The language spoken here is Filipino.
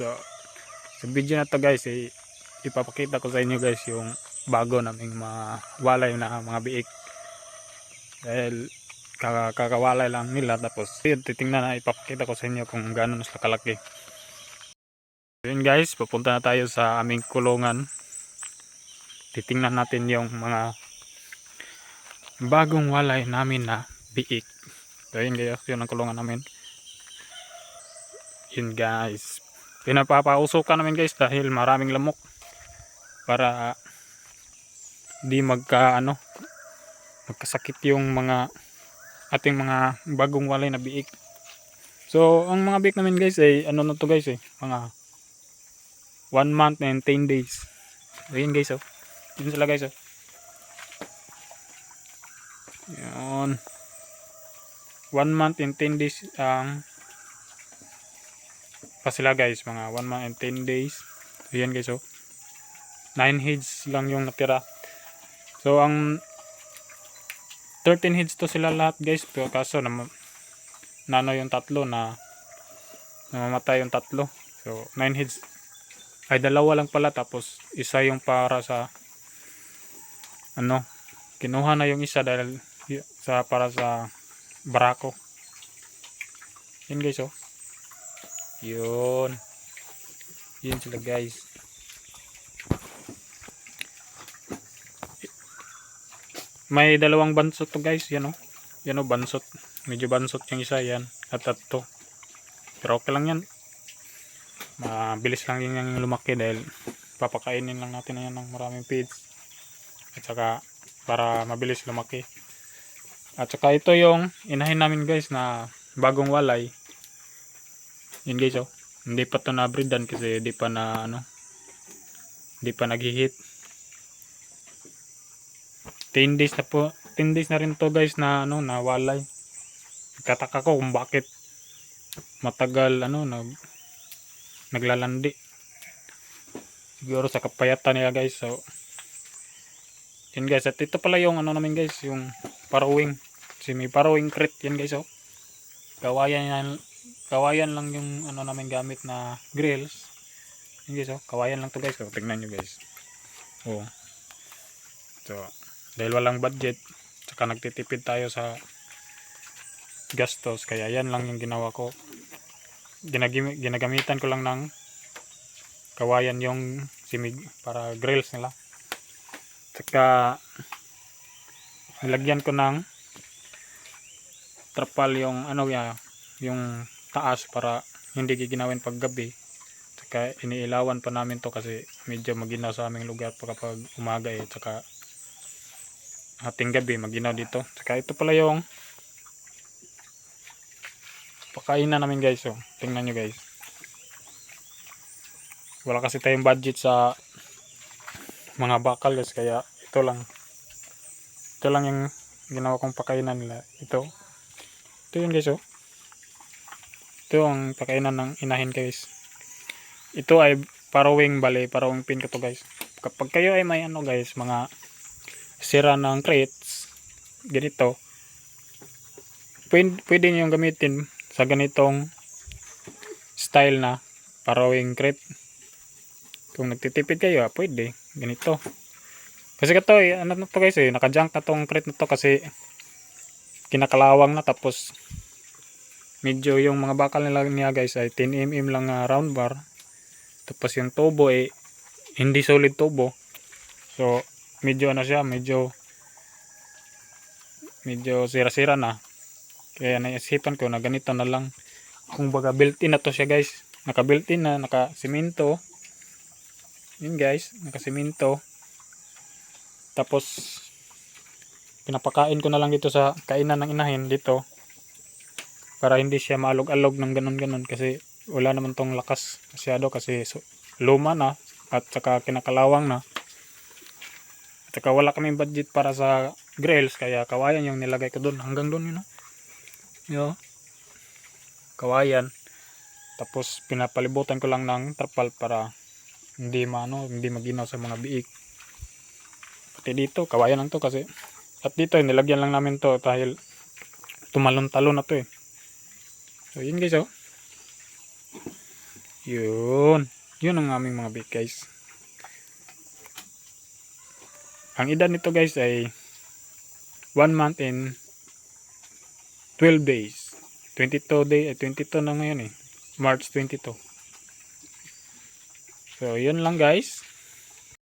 So, sa video na to guys, ipapakita ko sa inyo guys yung bago naming mga walay na mga biik. Dahil kakawalay lang nila, tapos yun, titingnan na ipapakita ko sa inyo kung gaano na sila kalaki. Yun guys, pupunta na tayo sa aming kulungan. Titingnan natin yung mga bagong walay namin na biik. So yun guys, yun ang kulungan namin. Yun guys, pinapapausukan namin guys dahil maraming lamok para di magkasakit yung mga ating mga bagong walay na biik. So ang mga biik namin guys ay ano na to guys, mga 1 month and 10 days. So yun guys, yun sila guys, yun, 1 month and 10 days ang pa sila guys, mga 1 month and 10 days. So yan guys, 9 heads lang yung natira. So ang 13 heads to sila lahat guys, pero kaso nano yung tatlo na namamatay yung tatlo. So 9 heads ay dalawa lang pala, tapos isa yung para sa kinuha na yung isa dahil para sa barako. Yan guys, yun sila guys. May dalawang bansot to guys, yan bansot, medyo bansot yung isa, yan at to, pero okay lang yan, mabilis lang yung lumaki dahil papakainin lang natin yan ng maraming feeds, at saka para mabilis lumaki. At saka ito yung inahin namin guys na bagong walay. Yun guys, hindi pa to na-breedan kasi di pa naghihit. 10 days na po, 10 days na rin to guys na na walay. Kataka ko kung bakit matagal naglalandi. Siguro sa kapayatan nila guys. So yun guys, at ito pala yung namin guys, yung parawing. Kasi may parawing crate yan guys, kawayan lang yung namin gamit na grills. Yun guys, kawayan lang to guys. So tingnan nyo guys. So dahil walang budget, saka nagtitipid tayo sa gastos, kaya yan lang yung ginawa ko. Ginagamitan ko lang ng kawayan yung simig para grills nila. Saka nilagyan ko ng trapal yung yung taas para hindi giginawin pag gabi. Saka iniilawan pa namin to kasi medyo maginaw sa aming lugar kapag umaga, saka ating gabi maginaw dito. Saka ito pala yung pakainan namin guys, tingnan nyo guys. Wala kasi tayong budget sa mga bakal guys, kaya ito lang yung ginawa kong pakainan nila. Ito yun guys, ito ang pakainan ng inahin guys. Ito ay parawing pin ko to guys. Kapag kayo ay may guys, mga sira ng crates ganito, pwede nyo gamitin sa ganitong style na parawing crate. Kung nagtitipid kayo, pwede ganito. Kasi ito to guys, naka-junk na tong crate na to kasi kinakalawang na, tapos medyo yung mga bakal niya guys ay 10mm lang round bar, tapos yung tubo hindi solid tubo. So medyo siya, medyo sira-sira na, kaya naisipan ko na ganito na lang. Kung baga built-in na to siya guys, naka-built-in na, naka-simento. Yun guys, naka-simento. Tapos pinapakain ko na lang dito sa kainan ng inahin dito, para hindi siya maalog-alog ng ganun kasi wala naman tong lakas masyado kasi luma na at saka kinakalawang na. At saka wala kaming budget para sa grills, kaya kawayan yung nilagay ko doon, hanggang doon kawayan. Tapos pinapalibutan ko lang ng trapal para hindi maginaw sa mga biik. Pati dito kawayan lang to kasi, at dito nilagyan lang namin to dahil tumalon-talon na to. So yun guys, Yun. Yun ang aming mga bake guys. Ang edad nito guys ay 1 month and 12 days. 22 na ngayon eh. March 22. So, yun lang guys.